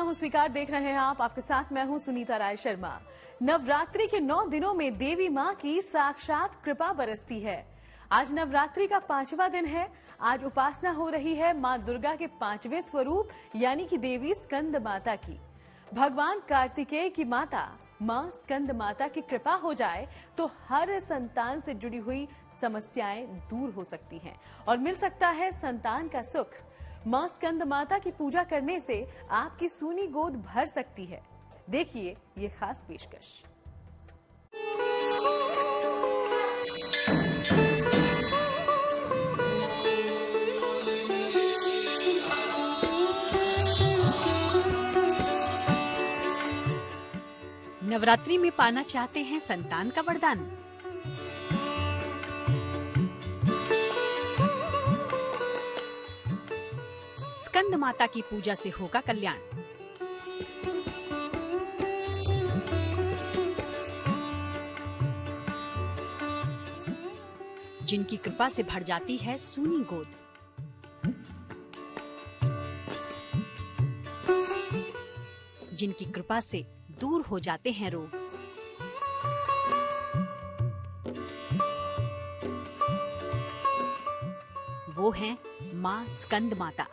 हूं स्वीकार, देख रहे हैं आप। आपके साथ मैं हूं सुनीता राय शर्मा। नवरात्रि के 9 दिनों में देवी मां की साक्षात कृपा बरसती है। आज नवरात्रि का 5वां दिन है। आज उपासना हो रही है मां दुर्गा के 5वें स्वरूप यानी कि देवी स्कंद माता की। भगवान कार्तिकेय की माता मां स्कंद माता की कृपा हो जाए तो हर संतान से जुड़ी हुई समस्याएं दूर हो सकती हैं और मिल सकता है संतान का सुख। मां स्कंद माता की पूजा करने से आपकी सूनी गोद भर सकती है। देखिए ये खास पेशकश। नवरात्रि में पाना चाहते हैं संतान का वरदान? स्कंद माता की पूजा से होगा कल्याण। जिनकी कृपा से भर जाती है सूनी गोद, जिनकी कृपा से दूर हो जाते हैं रोग, वो हैं मां स्कंद माता।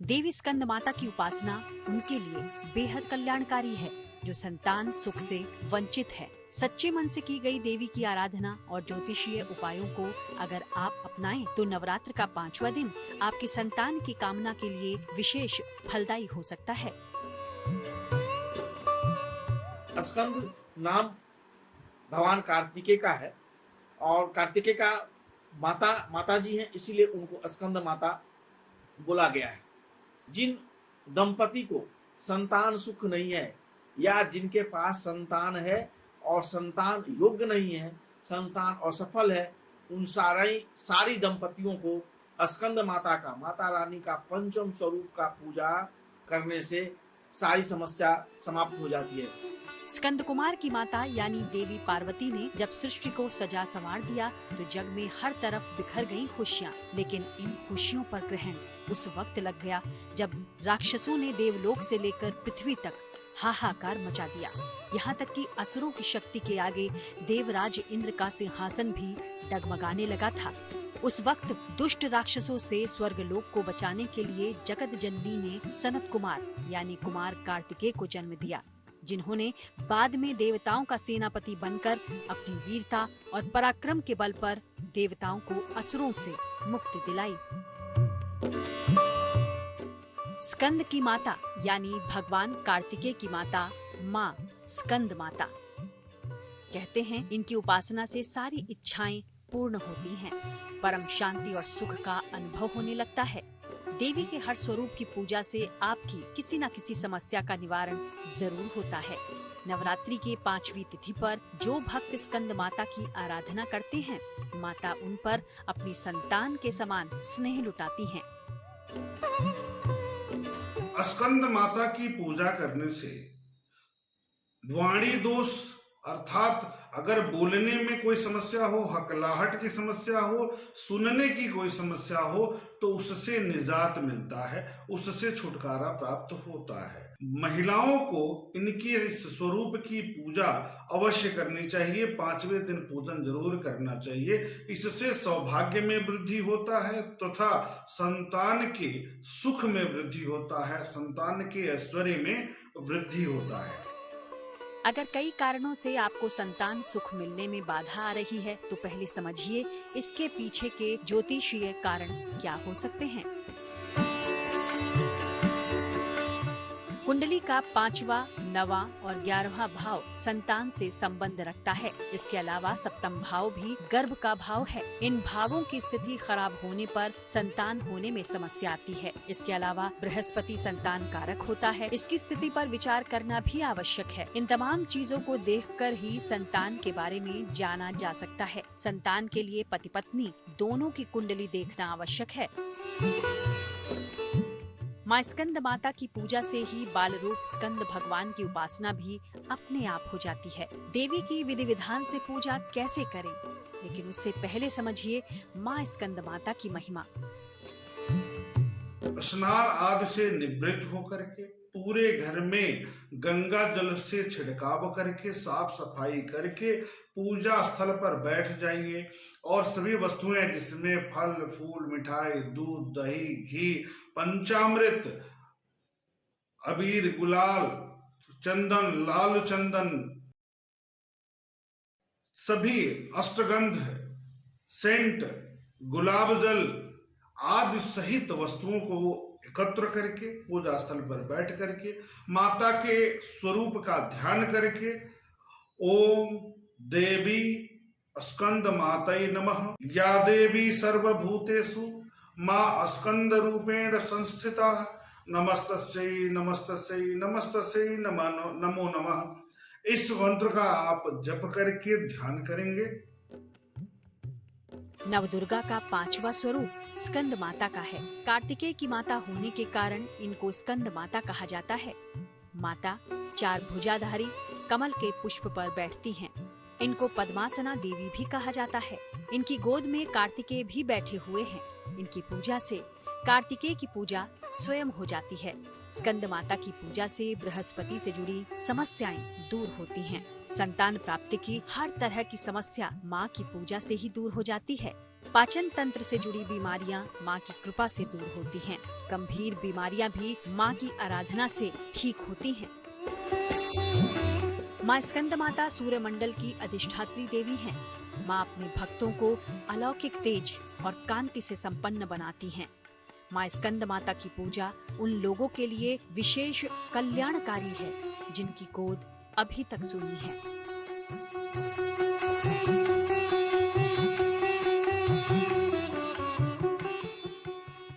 देवी स्कंद माता की उपासना उनके लिए बेहद कल्याणकारी है जो संतान सुख से वंचित है। सच्चे मन से की गई देवी की आराधना और ज्योतिषीय उपायों को अगर आप अपनाएं तो नवरात्र का 5वां दिन आपकी संतान की कामना के लिए विशेष फलदायी हो सकता है। स्कंद नाम भगवान कार्तिकेय का है और कार्तिकेय का माता जी हैं, इसीलिए उनको स्कंद माता बोला गया है। जिन दंपति को संतान सुख नहीं है या जिनके पास संतान है और संतान योग्य नहीं है, संतान असफल है, उन सारी दंपतियों को स्कंद माता का, माता रानी का 5वें स्वरूप का पूजा करने से सारी समस्या समाप्त हो जाती है। स्कंद कुमार की माता यानी देवी पार्वती ने जब सृष्टि को सजा संवार दिया तो जग में हर तरफ बिखर गई खुशियाँ। लेकिन इन खुशियों पर ग्रहण उस वक्त लग गया जब राक्षसों ने देवलोक से लेकर पृथ्वी तक हाहाकार मचा दिया। यहाँ तक कि असुरों की शक्ति के आगे देवराज इंद्र का सिंहासन भी डगमगाने लगा था। उस वक्त दुष्ट राक्षसों से स्वर्गलोक को बचाने के लिए जगत जननी ने सनत कुमार यानी कुमार कार्तिकेय को जन्म दिया, जिन्होंने बाद में देवताओं का सेनापति बनकर अपनी वीरता और पराक्रम के बल पर देवताओं को असुरों से मुक्ति दिलाई। स्कंद की माता यानी भगवान कार्तिकेय की माता मां स्कंद माता। कहते हैं इनकी उपासना से सारी इच्छाएं पूर्ण होती हैं, परम शांति और सुख का अनुभव होने लगता है। देवी के हर स्वरूप की पूजा से आपकी किसी न किसी समस्या का निवारण जरूर होता है। नवरात्रि के 5वीं तिथि पर जो भक्त स्कंद माता की आराधना करते हैं, माता उन पर अपनी संतान के समान स्नेह लुटाती हैं। स्कंद माता की पूजा करने से वाणी दोष अर्थात अगर बोलने में कोई समस्या हो, हकलाहट की समस्या हो, सुनने की कोई समस्या हो तो उससे निजात मिलता है, उससे छुटकारा प्राप्त होता है। महिलाओं को इनके इस स्वरूप की पूजा अवश्य करनी चाहिए। 5वें दिन पूजन जरूर करना चाहिए। इससे सौभाग्य में वृद्धि होता है तथा संतान के सुख में वृद्धि होता है, संतान के ऐश्वर्य में वृद्धि होता है। अगर कई कारणों से आपको संतान सुख मिलने में बाधा आ रही है तो पहले समझिए इसके पीछे के ज्योतिषीय कारण क्या हो सकते हैं। कुंडली का 5वां, 9वां और 11वां भाव संतान से संबंध रखता है। इसके अलावा 7वां भाव भी गर्भ का भाव है। इन भावों की स्थिति खराब होने पर संतान होने में समस्या आती है। इसके अलावा बृहस्पति संतान कारक होता है, इसकी स्थिति पर विचार करना भी आवश्यक है। इन तमाम चीजों को देखकर ही संतान के बारे में जाना जा सकता है। संतान के लिए पति पत्नी दोनों की कुंडली देखना आवश्यक है। मां स्कंद माता की पूजा से ही बाल रूप स्कंद भगवान की उपासना भी अपने आप हो जाती है। देवी की विधि विधान से पूजा कैसे करें, लेकिन उससे पहले समझिए मां स्कंद माता की महिमा। स्नान आदि से निवृत्त होकर के पूरे घर में गंगा जल से छिड़काव करके साफ सफाई करके पूजा स्थल पर बैठ जाइए और सभी वस्तुएं जिसमें फल फूल मिठाई दूध दही घी पंचामृत अबीर गुलाल चंदन लाल चंदन सभी अष्टगंध सेंट गुलाब जल आदि सहित वस्तुओं को एकत्र करके पूजा स्थल पर बैठ करके माता के स्वरूप का ध्यान करके ओम देवी स्कंद मातै नमः या देवी सर्वभूतेषु मां स्कंद रूपेण संस्थिता नमस्तस्यै नमस्तस्यै नमस्तस्यै नमो नमः। इस मंत्र का आप जप करके ध्यान करेंगे। नवदुर्गा का 5वां स्वरूप स्कंद माता का है। कार्तिकेय की माता होने के कारण इनको स्कंद माता कहा जाता है। माता 4 भुजाधारी कमल के पुष्प पर बैठती हैं। इनको पद्मासना देवी भी कहा जाता है। इनकी गोद में कार्तिकेय भी बैठे हुए हैं। इनकी पूजा से कार्तिकेय की पूजा स्वयं हो जाती है। स्कंद माता की पूजा से बृहस्पति से जुड़ी समस्याएं दूर होती हैं। संतान प्राप्ति की हर तरह की समस्या माँ की पूजा से ही दूर हो जाती है। पाचन तंत्र से जुड़ी बीमारियाँ माँ की कृपा से दूर होती हैं। गंभीर बीमारियाँ भी माँ की आराधना से ठीक होती हैं। माँ स्कंद माता सूर्य मंडल की अधिष्ठात्री देवी हैं। माँ अपने भक्तों को अलौकिक तेज और कांति से संपन्न बनाती हैं। माँ स्कंद माता की पूजा उन लोगों के लिए विशेष कल्याणकारी है जिनकी गोद अभी तक सूनी है।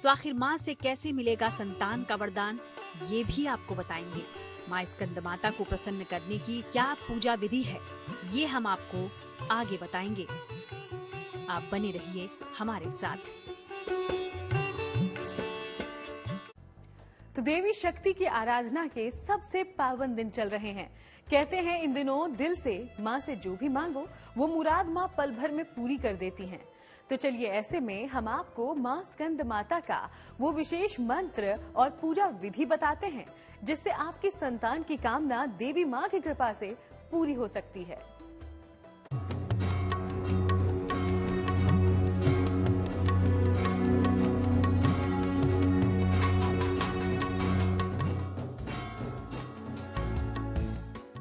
तो आखिर माँ से कैसे मिलेगा संतान का वरदान, ये भी आपको बताएंगे। माँ स्कंद माता को प्रसन्न करने की क्या पूजा विधि है, ये हम आपको आगे बताएंगे। आप बने रहिए हमारे साथ। तो देवी शक्ति की आराधना के सबसे पावन दिन चल रहे हैं। कहते हैं इन दिनों दिल से माँ से जो भी मांगो वो मुराद माँ पल भर में पूरी कर देती हैं। तो चलिए ऐसे में हम आपको माँ स्कंद माता का वो विशेष मंत्र और पूजा विधि बताते हैं जिससे आपकी संतान की कामना देवी माँ की कृपा से पूरी हो सकती है।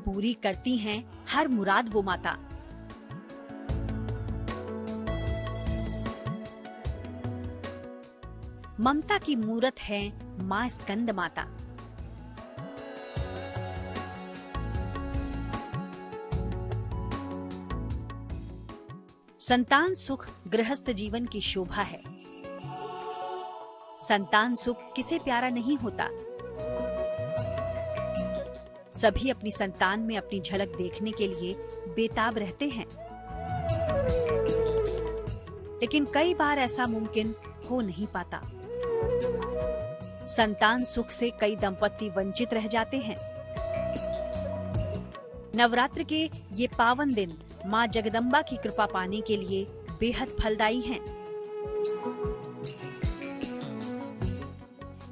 पूरी करती हैं हर मुराद वो माता। ममता की मूरत है माँ स्कंद माता। संतान सुख गृहस्थ जीवन की शोभा है। संतान सुख किसे प्यारा नहीं होता। सभी अपनी संतान में अपनी झलक देखने के लिए बेताब रहते हैं, लेकिन कई बार ऐसा मुमकिन हो नहीं पाता। संतान सुख से कई दंपति वंचित रह जाते हैं। नवरात्र के ये पावन दिन माँ जगदम्बा की कृपा पाने के लिए बेहद फलदायी हैं।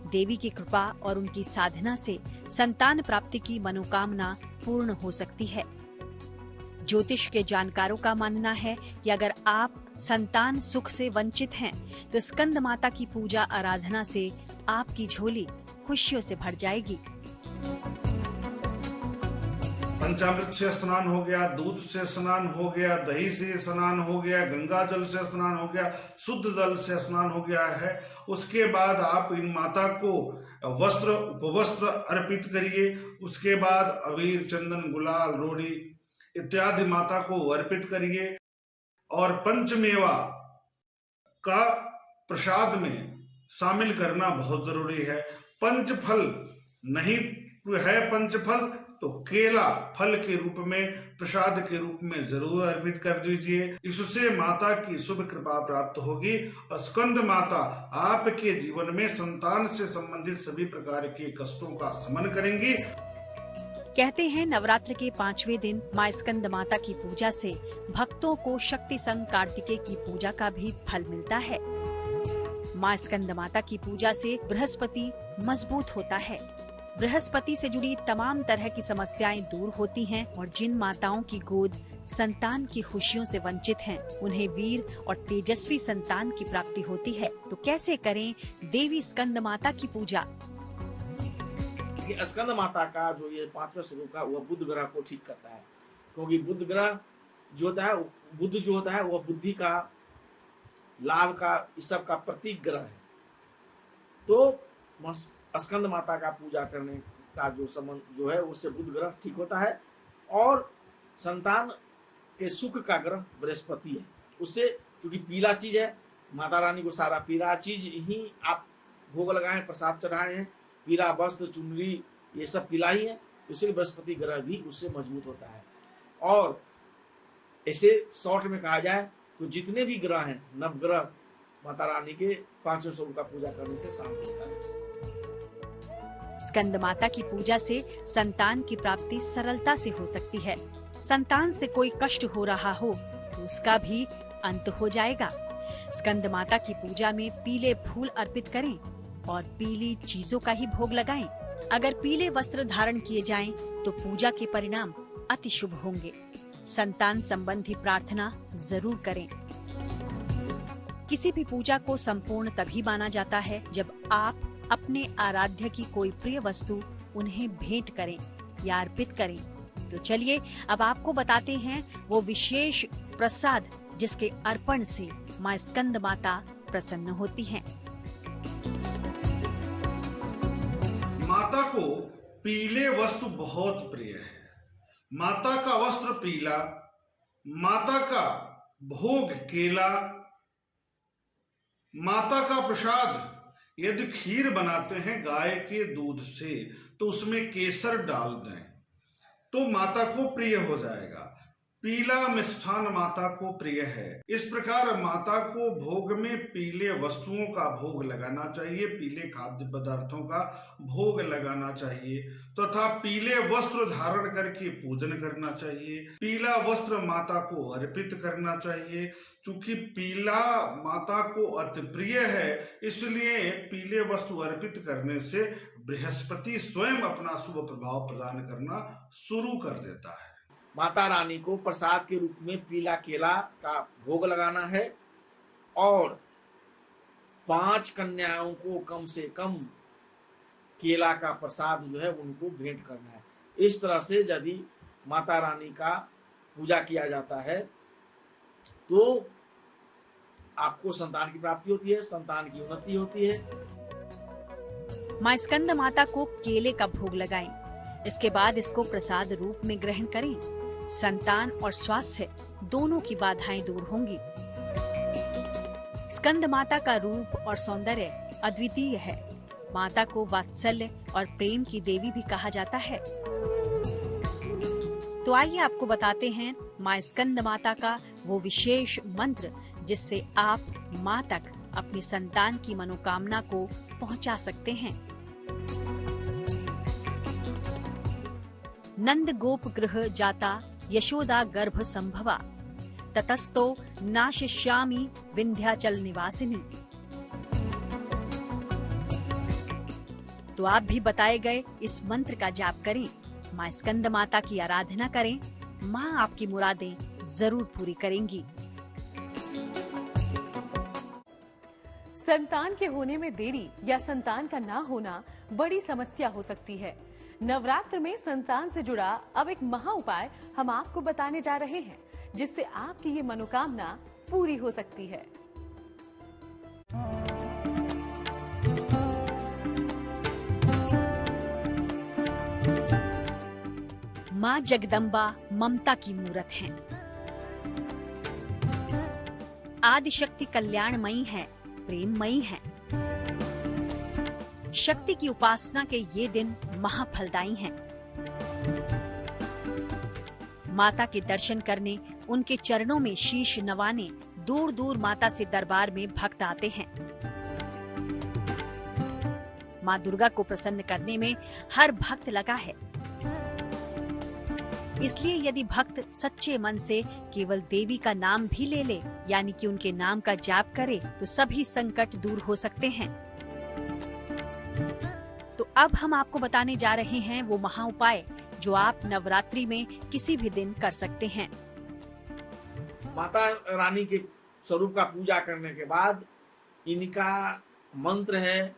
देवी की कृपा और उनकी साधना से संतान प्राप्ति की मनोकामना पूर्ण हो सकती है। ज्योतिष के जानकारों का मानना है कि अगर आप संतान सुख से वंचित हैं, तो स्कंद माता की पूजा आराधना से आपकी झोली खुशियों से भर जाएगी। पंचामृत से स्नान हो गया, दूध से स्नान हो गया, दही से स्नान हो गया, गंगा जल से स्नान हो गया, शुद्ध जल से स्नान हो गया है। उसके बाद आप इन माता को वस्त्र उपवस्त्र अर्पित करिए। उसके बाद अबीर चंदन गुलाल रोड़ी इत्यादि माता को अर्पित करिए और पंचमेवा का प्रसाद में शामिल करना बहुत जरूरी है। पंचफल नहीं है पंचफल तो केला फल के रूप में प्रसाद के रूप में जरूर अर्पित कर दीजिए। इससे माता की शुभ कृपा प्राप्त होगी और स्कंद माता आपके जीवन में संतान से संबंधित सभी प्रकार के कष्टों का शमन करेंगी। कहते हैं नवरात्र के 5वें दिन माँ स्कंद माता की पूजा से भक्तों को शक्ति संग कार्तिकेय की पूजा का भी फल मिलता है। माँ स्कंद माता की पूजा से बृहस्पति मजबूत होता है। बृहस्पति से जुड़ी तमाम तरह की समस्याएं दूर होती हैं और जिन माताओं की गोद संतान की खुशियों से वंचित हैं, उन्हें वीर और तेजस्वी संतान की प्राप्ति होती है। तो कैसे करें देवी स्कंद माता की पूजा? ये स्कंद माता का जो ये 5वां स्वरूप का वह बुध ग्रह को ठीक करता है, क्योंकि बुध ग्रह जो होता है, बुध जो होता है वह बुद्धि का, लाभ का, इस सब का प्रतीक ग्रह है। तो स्कंद माता का पूजा करने का जो संबंध जो है उससे बुध ग्रह ठीक होता है। और संतान के सुख का ग्रह बृहस्पति है, उससे क्योंकि पीला चीज है, माता रानी को सारा पीला चीज ही आप भोग लगाए, प्रसाद चढ़ाए हैं, पीला वस्त्र, चुनरी, ये सब पीला ही है, इसलिए बृहस्पति ग्रह भी उससे मजबूत होता है। और ऐसे शॉर्ट में कहा जाए तो जितने भी ग्रह हैं, नवग्रह माता रानी के 5वें स्वरूप का पूजा करने से शांत होता है। स्कंद माता की पूजा से संतान की प्राप्ति सरलता से हो सकती है। संतान से कोई कष्ट हो रहा हो तो उसका भी अंत हो जाएगा। स्कंद माता की पूजा में पीले फूल अर्पित करें और पीली चीजों का ही भोग लगाएं। अगर पीले वस्त्र धारण किए जाएं तो पूजा के परिणाम अति शुभ होंगे। संतान संबंधी प्रार्थना जरूर करें। किसी भी पूजा को संपूर्ण तभी माना जाता है जब आप अपने आराध्य की कोई प्रिय वस्तु उन्हें भेंट करें या अर्पित करें। तो चलिए अब आपको बताते हैं वो विशेष प्रसाद जिसके अर्पण से माँ स्कंद माता प्रसन्न होती हैं। माता को पीले वस्त्र बहुत प्रिय है। माता का वस्त्र पीला, माता का भोग केला, माता का प्रसाद यदि खीर बनाते हैं गाय के दूध से तो उसमें केसर डाल दें तो माता को प्रिय हो जाएगा। पीला मिष्ठान माता को प्रिय है। इस प्रकार माता को भोग में पीले वस्तुओं का भोग लगाना चाहिए, पीले खाद्य पदार्थों का भोग लगाना चाहिए तथा पीले वस्त्र धारण करके पूजन करना चाहिए। पीला वस्त्र माता को अर्पित करना चाहिए। चूंकि पीला माता को अति प्रिय है, इसलिए पीले वस्तु अर्पित करने से बृहस्पति स्वयं अपना शुभ प्रभाव प्रदान करना शुरू कर देता है। माता रानी को प्रसाद के रूप में पीला केला का भोग लगाना है और 5 कन्याओं को कम से कम केला का प्रसाद जो है उनको भेंट करना है। इस तरह से यदि माता रानी का पूजा किया जाता है तो आपको संतान की प्राप्ति होती है, संतान की उन्नति होती है। माँ स्कंद माता को केले का भोग लगाएं। इसके बाद इसको प्रसाद रूप में ग्रहण करें। संतान और स्वास्थ्य दोनों की बाधाएं दूर होंगी। स्कंद माता का रूप और सौंदर्य अद्वितीय है। माता को वात्सल्य और प्रेम की देवी भी कहा जाता है। तो आइए आपको बताते हैं माँ स्कंद माता का वो विशेष मंत्र जिससे आप माँ तक अपनी संतान की मनोकामना को पहुँचा सकते हैं। नंद गोप गृह जाता यशोदा गर्भ संभवा ततस्तो नाशिष्यामि विंध्याचल निवासिनी। तो आप भी बताए गए इस मंत्र का जाप करें, माँ स्कंद माता की आराधना करें। माँ आपकी मुरादें जरूर पूरी करेंगी। संतान के होने में देरी या संतान का ना होना बड़ी समस्या हो सकती है। नवरात्र में संतान से जुड़ा अब एक महा उपाय हम आपको बताने जा रहे हैं जिससे आपकी ये मनोकामना पूरी हो सकती है। माँ जगदम्बा ममता की मूरत है। आदिशक्ति कल्याणमयी है, प्रेममयी है। शक्ति की उपासना के ये दिन महाफलदायी हैं। माता के दर्शन करने, उनके चरणों में शीश नवाने दूर दूर माता से दरबार में भक्त आते हैं। माँ दुर्गा को प्रसन्न करने में हर भक्त लगा है। इसलिए यदि भक्त सच्चे मन से केवल देवी का नाम भी ले ले, यानी कि उनके नाम का जाप करे, तो सभी संकट दूर हो सकते हैं। तो अब हम आपको बताने जा रहे हैं वो महा उपाय जो आप नवरात्रि में किसी भी दिन कर सकते हैं। माता रानी के स्वरूप का पूजा करने के बाद इनका मंत्र है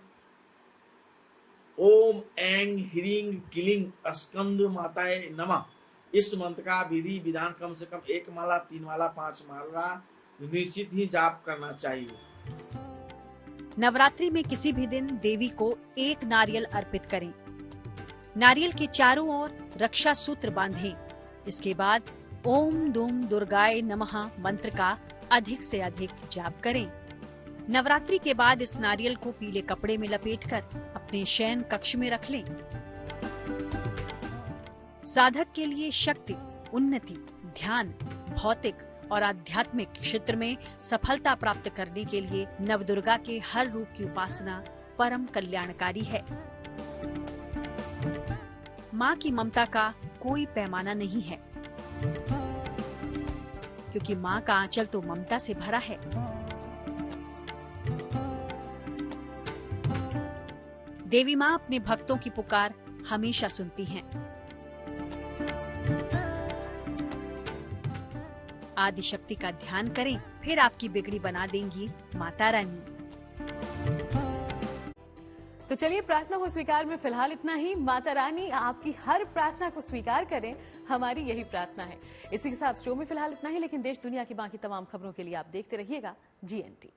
ओम ऐं ह्रीं क्लीं स्कंद माताए नमः। इस मंत्र का विधि विधान कम से कम 1 माला, 3 माला, 5 माला निश्चित ही जाप करना चाहिए। नवरात्रि में किसी भी दिन देवी को 1 नारियल अर्पित करें। नारियल के चारों ओर रक्षा सूत्र बांधें। इसके बाद ओम दूम दुर्गाय नमः मंत्र का अधिक से अधिक जाप करें। नवरात्रि के बाद इस नारियल को पीले कपड़े में लपेटकर अपने शयन कक्ष में रख लें। साधक के लिए शक्ति, उन्नति, ध्यान, भौतिक और आध्यात्मिक क्षेत्र में सफलता प्राप्त करने के लिए नवदुर्गा के हर रूप की उपासना परम कल्याणकारी है। माँ की ममता का कोई पैमाना नहीं है, क्योंकि माँ का आंचल तो ममता से भरा है। देवी माँ अपने भक्तों की पुकार हमेशा सुनती हैं। आदि शक्ति का ध्यान करें, फिर आपकी बिगड़ी बना देंगी माता रानी। तो चलिए, प्रार्थना को स्वीकार में फिलहाल इतना ही। माता रानी आपकी हर प्रार्थना को स्वीकार करें, हमारी यही प्रार्थना है। इसी के साथ शो में फिलहाल इतना ही, लेकिन देश दुनिया की बाकी तमाम खबरों के लिए आप देखते रहिएगा GNT।